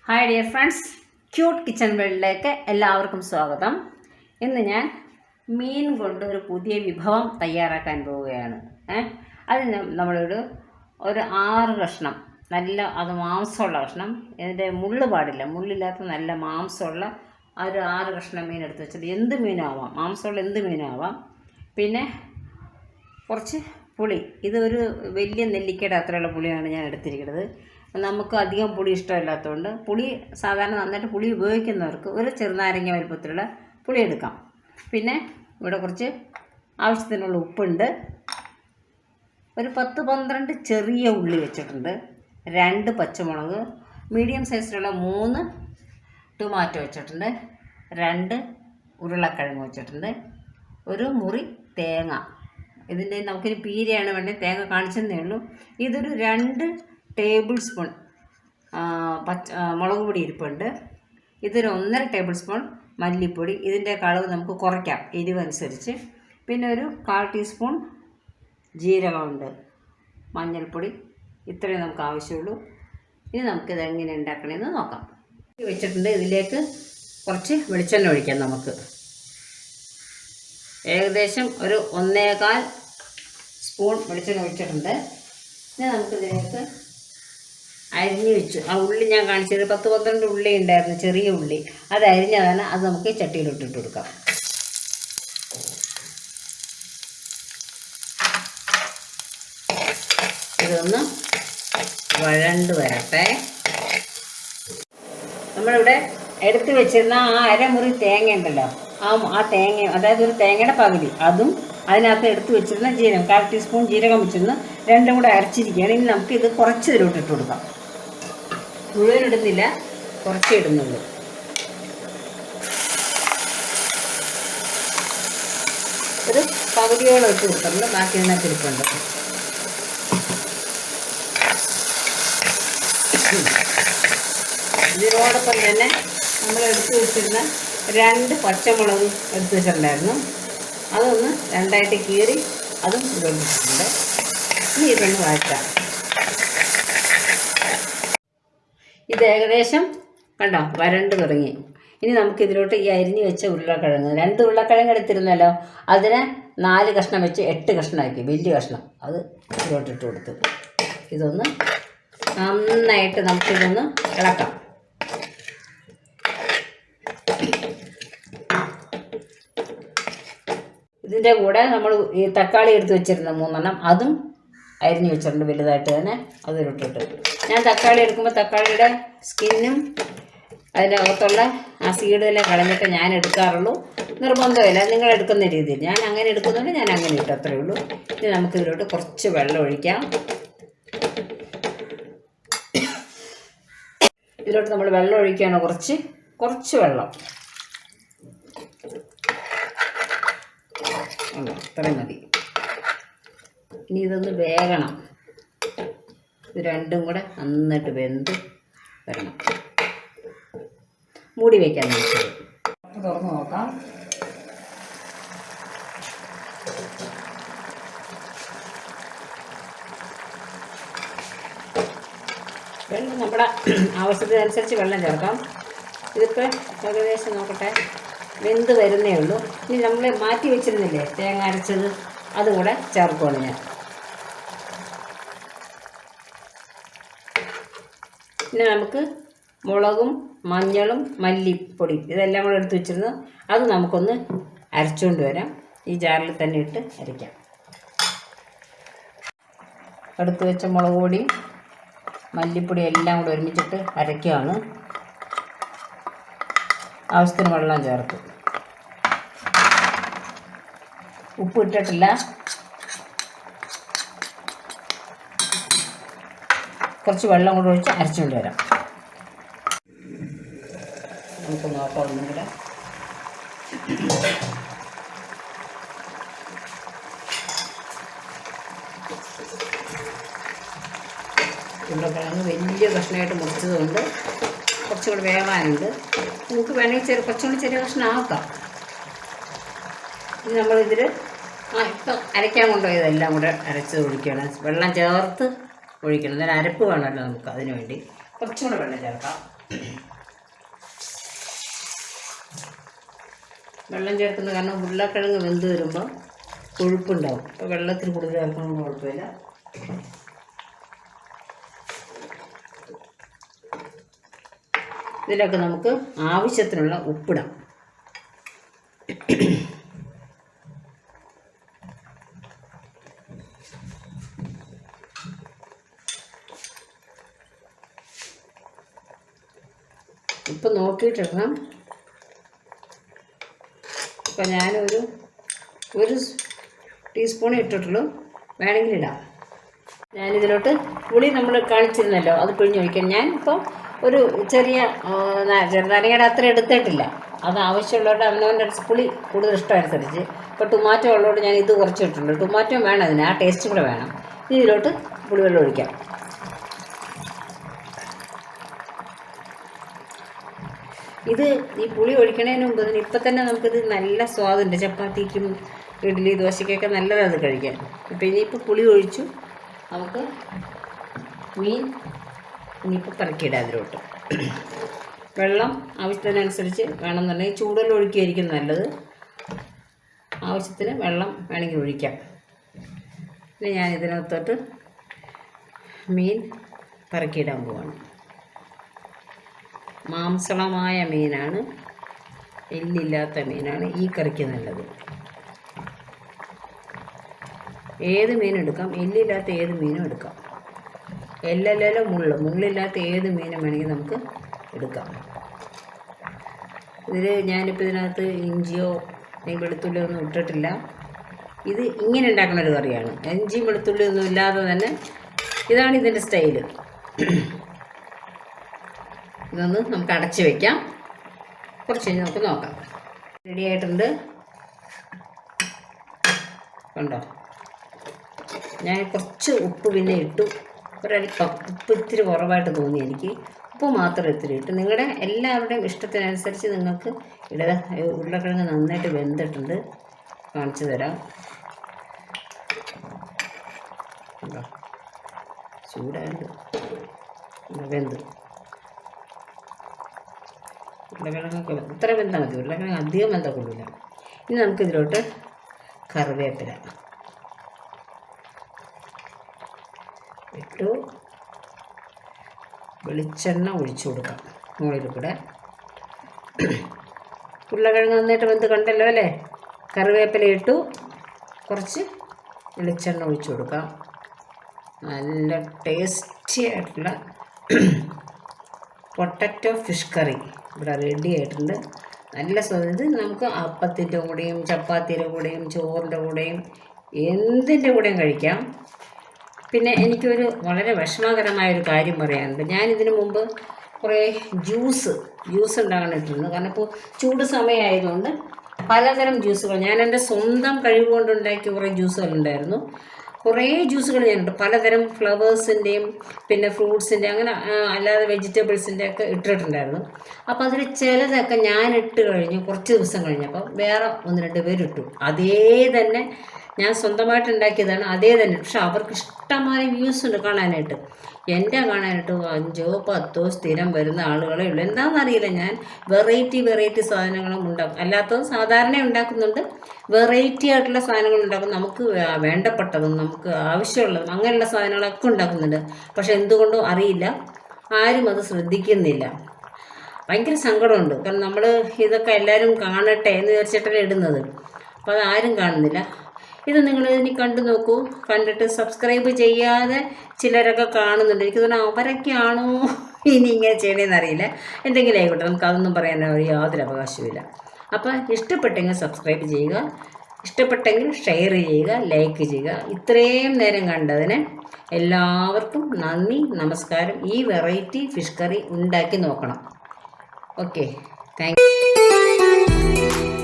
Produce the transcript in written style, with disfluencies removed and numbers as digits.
Hi dear friends, cute kitchen വേൾഡിലേക്ക് എല്ലാവർക്കും സ്വാഗതം. ഇന്ന് ഞാൻ മീൻ കൊണ്ട് ഒരു പുതിയ വിഭവം തയ്യാറാക്കാൻ പോവുകയാണ്. അതിന് നമ്മളൊരു 6 കഷ്ണം നല്ല മാംസമുള്ള കഷ്ണം, ഇതിൻ്റെ മുള്ള് പാടില്ല, മുള്ളില്ലാത്ത നല്ല മാംസമുള്ള ഒരു 6 കഷ്ണം മീൻ എടുത്ത് വെച്ചത്. എന്ത് മീനാവാം, മാംസമുള്ള എന്ത് മീനാവാം. പിന്നെ കുറച്ച് പുളി, ഇതൊരു വലിയ നെല്ലിക്കയുടെ അത്രയുള്ള പുളിയാണ് ഞാൻ എടുത്തിരിക്കുന്നത്. നമുക്ക് അധികം പുളി ഇഷ്ടമില്ലാത്തതുകൊണ്ട് പുളി സാധാരണ നന്നായിട്ട് പുളി ഉപയോഗിക്കുന്നവർക്ക് ഒരു ചെറുനാരങ്ങ വലുപ്പത്തിലുള്ള പുളി എടുക്കാം. പിന്നെ ഇവിടെ കുറച്ച് ആവശ്യത്തിനുള്ള ഉപ്പുണ്ട്, ഒരു 10-12 ചെറിയ ഉള്ളി വെച്ചിട്ടുണ്ട്, 2 പച്ചമുളക്, മീഡിയം സൈസിലുള്ള 3 ടൊമാറ്റോ വെച്ചിട്ടുണ്ട്, 2 ഉരുളക്കിഴങ്ങ് വെച്ചിട്ടുണ്ട്, ഒരു മുറി തേങ്ങ. ഇതിൻ്റെ നമുക്കിനി പീരയാണ് വേണ്ടത്, തേങ്ങ കാണിച്ചതേ ഉള്ളൂ. ഇതൊരു 2 ടേബിൾ സ്പൂൺ മുളക് പൊടി ഇരിപ്പുണ്ട്. ഇതൊരു 1.5 ടേബിൾ സ്പൂൺ മല്ലിപ്പൊടി. ഇതിൻ്റെ അളവ് നമുക്ക് കുറയ്ക്കാം എരിവനുസരിച്ച്. പിന്നെ ഒരു 1/4 ടീസ്പൂൺ ജീരകമുണ്ട്, മഞ്ഞൾപ്പൊടി. ഇത്രയും നമുക്ക് ആവശ്യമുള്ളൂ. ഇനി നമുക്കിത് എങ്ങനെ ഉണ്ടാക്കണമെന്ന് നോക്കാം. വെച്ചിട്ടുണ്ട്, ഇതിലേക്ക് കുറച്ച് വെളിച്ചെണ്ണ ഒഴിക്കാം. നമുക്ക് ഏകദേശം ഒരു 1.25 സ്പൂൺ വെളിച്ചെണ്ണ ഒഴിച്ചിട്ടുണ്ട്. ഇനി നമുക്കിതിലേക്ക് അരിഞ്ഞ് വെച്ചു ആ ഉള്ളി ഞാൻ കാണിച്ചത് 10-12 ഉള്ളി ഉണ്ടായിരുന്നു, ചെറിയ ഉള്ളി. അത് അരിഞ്ഞതാണ്, അത് നമുക്ക് ചട്ടിയിലിട്ടിട്ട് കൊടുക്കാം. ഇതൊന്ന് വഴണ്ട് വരട്ടെ. നമ്മളിവിടെ എടുത്ത് വെച്ചിരുന്ന ആ അരമുറി തേങ്ങ ഉണ്ടല്ലോ, ആ തേങ്ങ, അതായത് ഒരു തേങ്ങയുടെ പകുതി, അതും അതിനകത്ത് എടുത്ത് വെച്ചിരുന്ന ജീരകം, 1/4 ടീസ്പൂൺ ജീരകം വെച്ചിരുന്ന് 2 കൂടെ അരച്ചിരിക്കുകയാണ്. ഇനി നമുക്ക് ഇത് കുറച്ച് ഇതിലോട്ട് ഇട്ട് കൊടുക്കാം. മുഴുവൻ ഇടുന്നില്ല, കുറച്ച് ഇടുന്നുള്ളൂ. ഒരു പകുതിയോളം ഇട്ട് കൊടുക്കുന്നുണ്ട്, ബാക്കി ഇതിനകത്ത് ഇരിപ്പുണ്ട്. ഇതിനോടൊപ്പം തന്നെ നമ്മൾ എടുത്ത് വെച്ചിരുന്ന 2 പച്ചമുളക് എടുത്ത് വെച്ചിട്ടുണ്ടായിരുന്നു, അതൊന്ന് 2ആയിട്ട് കീറി അതും ഇട്ടിട്ടുണ്ട്. ഇനി ഇതൊന്ന് വഴറ്റാം. ഇത് ഏകദേശം കണ്ടോ വരണ്ട് തുടങ്ങി. ഇനി നമുക്കിതിലോട്ട് ഈ അരിഞ്ഞ് വെച്ച ഉരുളക്കിഴങ്ങ്, 2 ഉരുളക്കിഴങ്ങ് എടുത്തിരുന്നല്ലോ, അതിനെ 4 കഷ്ണം വെച്ച് 8 കഷ്ണമാക്കി, വലിയ കഷ്ണം, അത് ഇതിലോട്ട് ഇട്ട് കൊടുത്തു. ഇതൊന്ന് നന്നായിട്ട് നമുക്കിതൊന്ന് ഇളക്കാം. ഇതിൻ്റെ കൂടെ നമ്മൾ ഈ തക്കാളി എടുത്ത് വെച്ചിരുന്ന 3 എണ്ണം, അതും അരിഞ്ഞ് വെച്ചിട്ടുണ്ട് വലുതായിട്ട് തന്നെ, അതിലിട്ടിട്ട്. ഞാൻ തക്കാളി എടുക്കുമ്പോൾ തക്കാളിയുടെ സ്കിന്നും അതിൻ്റെ അകത്തുള്ള ആ സീഡെല്ലാം കളഞ്ഞിട്ട് ഞാൻ എടുക്കാറുള്ളൂ. നിർബന്ധമില്ല, നിങ്ങൾ എടുക്കുന്ന രീതിയിൽ. ഞാൻ അങ്ങനെ എടുക്കുന്നുണ്ട്, ഞാൻ അങ്ങനെ ഇട്ടു, അത്രയേ ഉള്ളൂ. ഇനി നമുക്കിതിലോട്ട് കുറച്ച് വെള്ളം ഒഴിക്കാം. ഇതിലോട്ട് നമ്മൾ വെള്ളം ഒഴിക്കുകയാണ്, കുറച്ച് വെള്ളം, അത്രയും മതി. ഇനി ഇതൊന്ന് വേകണം. ഇത് 2ഉം കൂടെ നന്നായിട്ട് വെന്ത് വരണം. മൂടി വയ്ക്കാൻ നോക്കാം, തുറന്ന് നോക്കാം. വെള്ളം നമ്മുടെ ആവശ്യത്തിനനുസരിച്ച് വെള്ളം ചേർക്കാം. ഇതിപ്പോൾ ഏകദേശം നോക്കട്ടെ, വെന്ത് വരുന്നേ ഉള്ളൂ. ഇനി നമ്മൾ മാറ്റി വെച്ചിരുന്നില്ലേ തേങ്ങ അരച്ചത്, അതും കൂടെ ചേർക്കുകയാണ് ഞാൻ. പിന്നെ നമുക്ക് മുളകും മഞ്ഞളും മല്ലിപ്പൊടി ഇതെല്ലാം കൂടെ എടുത്ത് വെച്ചിരുന്നു, അത് നമുക്കൊന്ന് അരച്ചുകൊണ്ട് വരാം. ഈ ജാറിൽ തന്നെ ഇട്ട് അരയ്ക്കാം. എടുത്ത് വെച്ച മുളക് പൊടി മല്ലിപ്പൊടി എല്ലാം കൂടെ ഒരുമിച്ചിട്ട് അരയ്ക്കുകയാണ്. ആവശ്യത്തിന് വെള്ളം ചേർത്ത്, ഉപ്പ് ഇട്ടിട്ടില്ല. കുറച്ച് വെള്ളം കൂടെ ഒഴിച്ച് അരച്ചുകൊണ്ട് വരാം. നമുക്ക് നോക്കാം ഒന്നും കൂടെ. ഉരുളക്കിഴങ്ങ് വലിയ കഷ്ണമായിട്ട് മുറിച്ചതുകൊണ്ട് കുറച്ചുകൂടെ വേവാനുണ്ട്. നമുക്ക് വേണമെങ്കിൽ കുറച്ചുകൂടി ചെറിയ കഷ്ണം ആക്കാം. ഇനി നമ്മളിതിൽ ഇപ്പം അരയ്ക്കാൻ കൊണ്ടുപോയതെല്ലാം കൂടെ അരച്ച് ഒഴിക്കണം, വെള്ളം ചേർത്ത് ഒഴിക്കണം. എന്നാലും അരപ്പ് വേണമല്ലോ നമുക്ക്, അതിന് വേണ്ടി കുറച്ചുകൂടെ വെള്ളം ചേർക്കാം. വെള്ളം ചേർക്കുന്നത് കാരണം ഉരുളക്കിഴങ്ങ് വെന്ത് വരുമ്പോൾ കൊഴുപ്പുണ്ടാവും. അപ്പോൾ വെള്ളത്തിൽ കൂടുതൽ ചേർക്കണമെന്ന് കുഴപ്പമില്ല. ഇതിലൊക്കെ നമുക്ക് ആവശ്യത്തിനുള്ള ഉപ്പിടാം. ഉപ്പ് നോക്കിയിട്ടിടണം. ഇപ്പം ഞാനൊരു ടീസ്പൂൺ ഇട്ടിട്ടുള്ളൂ, വേണമെങ്കിൽ ഇടാം. ഞാനിതിലോട്ട് പുളി നമ്മൾ കാണിച്ചിരുന്നല്ലോ, അത് പിഴിഞ്ഞൊഴിക്കാൻ ഞാൻ ഇപ്പോൾ ഒരു ചെറുനാരങ്ങയുടെ അത്ര എടുത്തിട്ടില്ല. അത് ആവശ്യമുള്ളവരുടെ അവനവൻ്റെ പുളി കൂടുതൽ ഇഷ്ടമനുസരിച്ച്. ഇപ്പോൾ ടൊമാറ്റോ ഉള്ളതുകൊണ്ട് ഞാൻ ഇത് കുറച്ചിട്ടുള്ളൂ. ടൊമാറ്റോ വേണം അതിന്, ആ ടേസ്റ്റും കൂടെ വേണം. ഇതിലോട്ട് പുളിവെള്ളം ഒഴിക്കാം. ഈ പുളി ഒഴിക്കണതിന് മുമ്പ് ഇപ്പം തന്നെ നമുക്കിത് നല്ല സ്വാദുണ്ട്. ചപ്പാത്തിക്കും ഇഡ്ഡലി ദോശയ്ക്കൊക്കെ നല്ലതാണ് കഴിക്കാൻ. ഇപ്പം ഇനിയിപ്പോൾ പുളി ഒഴിച്ചു. നമുക്ക് മീൻ ഇനിയിപ്പോൾ പറക്കിയിടാം അതിലോട്ട്. വെള്ളം ആവശ്യത്തിനനുസരിച്ച് വേണമെന്നുണ്ടെങ്കിൽ ചൂടുവെള്ളം ഒഴിക്കുകയായിരിക്കും നല്ലത്. ആവശ്യത്തിന് വെള്ളം വേണമെങ്കിൽ ഒഴിക്കാം. പിന്നെ ഞാൻ ഇതിനകത്തോട്ട് മീൻ പറക്കിയിടാൻ പോവാണ്. മാംസളമായ മീനാണ്, എല്ലില്ലാത്ത മീനാണ് ഈ കറിക്ക് നല്ലത്. ഏത് മീനും എടുക്കാം, എല്ലില്ലാത്ത ഏത് മീനും എടുക്കാം. എല്ലല്ലോ മുള്ളില്ലാത്ത ഏത് മീനും വേണമെങ്കിൽ നമുക്ക് എടുക്കാം. ഞാനിപ്പോൾ ഇതിനകത്ത് ഇഞ്ചിയോ അല്ലെങ്കിൽ വെളുത്തുള്ളിയോ ഒന്നും ഇട്ടിട്ടില്ല. ഇത് ഇങ്ങനെ ഉണ്ടാക്കുന്ന ഒരു കറിയാണ്. ഇഞ്ചിയും വെളുത്തുള്ളിയും ഒന്നും ഇല്ലാതെ തന്നെ ഇതാണ് ഇതിൻ്റെ സ്റ്റൈല്. ഇതൊന്ന് നമുക്ക് അടച്ച് വയ്ക്കാം. കുറച്ച് കഴിഞ്ഞ് നമുക്ക് നോക്കാം. റെഡി ആയിട്ടുണ്ട്. കണ്ടോ, ഞാൻ കുറച്ച് ഉപ്പ് പിന്നെ ഇട്ടു. ഒരൽപ്പം ഉപ്പ് ഇത്തിരി കുറവായിട്ട് തോന്നി എനിക്ക്. ഉപ്പ് മാത്രം ഇത്തിരി ഇട്ട്. നിങ്ങളുടെ എല്ലാവരുടെയും ഇഷ്ടത്തിനനുസരിച്ച് നിങ്ങൾക്ക് ഇടുക. ഉരുളക്കിഴങ്ങ് നന്നായിട്ട് വെന്തിട്ടുണ്ട്, കാണിച്ചു തരാം. കണ്ടോ, ചൂടായിട്ട് വെന്ത്. ഉരുളക്കിഴങ്ങൊക്കെ ഇത്ര വെന്താൽ മതി. ഉരുളക്കിഴങ്ങ് അധികം വെന്താൽ കൊള്ളില്ല. ഇനി നമുക്കിതിലോട്ട് കറിവേപ്പില ഇട്ടു. വെളിച്ചെണ്ണ ഒഴിച്ചു കൊടുക്കാം മുകളിൽ കൂടെ. ഉരുളക്കിഴങ്ങ് നന്നായിട്ട് വെന്ത് കണ്ടല്ലോ അല്ലേ. കറിവേപ്പില ഇട്ടു. കുറച്ച് വെളിച്ചെണ്ണ ഒഴിച്ചു കൊടുക്കാം. നല്ല ടേസ്റ്റി ആയിട്ടുള്ള പൊട്ടറ്റോ ഫിഷ് കറി ഇവിടെ റെഡി ആയിട്ടുണ്ട്. നല്ല സ്വാദം. ഇത് നമുക്ക് അപ്പത്തിൻ്റെ കൂടെയും ചപ്പാത്തിയുടെ കൂടെയും ചോറിൻ്റെ കൂടെയും എന്തിൻ്റെ കൂടെയും കഴിക്കാം. പിന്നെ എനിക്കൊരു വളരെ വിഷമകരമായൊരു കാര്യം പറയാനുണ്ട്. ഞാനിതിനു മുമ്പ് കുറേ ജ്യൂസ് ഉണ്ടാകാനിട്ടുണ്ട്. കാരണം ഇപ്പോൾ ചൂട് സമയമായതുകൊണ്ട് പലതരം ജ്യൂസുകൾ ഞാൻ എൻ്റെ സ്വന്തം കഴിവ് കൊണ്ടുണ്ടാക്കിയ കുറേ ജ്യൂസുകളുണ്ടായിരുന്നു. കുറേ ജ്യൂസുകൾ ഞാനുണ്ട്. പലതരം ഫ്ലവേഴ്സിൻ്റെയും പിന്നെ ഫ്രൂട്ട്സിൻ്റെ അങ്ങനെ അല്ലാതെ വെജിറ്റബിൾസിൻ്റെ ഒക്കെ ഇട്ടിട്ടുണ്ടായിരുന്നു. അപ്പോൾ അതിൽ ചിലതൊക്കെ ഞാൻ ഇട്ട് കഴിഞ്ഞ് കുറച്ച് ദിവസം കഴിഞ്ഞപ്പോൾ വേറെ 1-2 പേരിട്ടു. അതേ തന്നെ ഞാൻ സ്വന്തമായിട്ട് ഉണ്ടാക്കിയതാണ്, അതേ തന്നെ. പക്ഷെ അവർക്ക് ഇഷ്ടമായ വ്യൂസ് ഉണ്ട് കാണാനായിട്ട്. എൻ്റെ കാണാനായിട്ട് 5-10 സ്ഥിരം വരുന്ന ആളുകളേ ഉള്ളൂ. എന്താണെന്നറിയില്ല. ഞാൻ വെറൈറ്റി സാധനങ്ങളും ഉണ്ടാക്കും. അല്ലാത്തതും സാധാരണ ഉണ്ടാക്കുന്നുണ്ട്. വെറൈറ്റി ആയിട്ടുള്ള സാധനങ്ങൾ ഉണ്ടാക്കും. നമുക്ക് വേണ്ടപ്പെട്ടതും നമുക്ക് ആവശ്യമുള്ളതും അങ്ങനെയുള്ള സാധനങ്ങളൊക്കെ ഉണ്ടാക്കുന്നുണ്ട്. പക്ഷെ എന്തുകൊണ്ടും അറിയില്ല, ആരും അത് ശ്രദ്ധിക്കുന്നില്ല. ഭയങ്കര സങ്കടമുണ്ട്. കാരണം നമ്മൾ ഇതൊക്കെ എല്ലാവരും കാണട്ടെ എന്ന് വിചാരിച്ചിട്ടല്ലേ ഇടുന്നത്. അപ്പോൾ അത് ആരും കാണുന്നില്ല. ഇത് നിങ്ങൾ ഇനി കണ്ടു നോക്കൂ. കണ്ടിട്ട് സബ്സ്ക്രൈബ് ചെയ്യാതെ ചിലരൊക്കെ കാണുന്നുണ്ട്. എനിക്ക് തോന്നുന്നു അവരൊക്കെയാണോ ഇനി ഇങ്ങനെ ചെയ്യണമെന്ന് അറിയില്ല. എന്തെങ്കിലും ആയിക്കോട്ടെ, നമുക്ക് അതൊന്നും പറയാൻ യാതൊരു അവകാശവുമില്ല. അപ്പോൾ ഇഷ്ടപ്പെട്ടെങ്കിൽ സബ്സ്ക്രൈബ് ചെയ്യുക, ഇഷ്ടപ്പെട്ടെങ്കിൽ ഷെയർ ചെയ്യുക, ലൈക്ക് ചെയ്യുക. ഇത്രയും നേരം കണ്ടതിന് എല്ലാവർക്കും നന്ദി, നമസ്കാരം. ഈ വെറൈറ്റി ഫിഷ് കറി ഉണ്ടാക്കി നോക്കണം. Okay, thank you.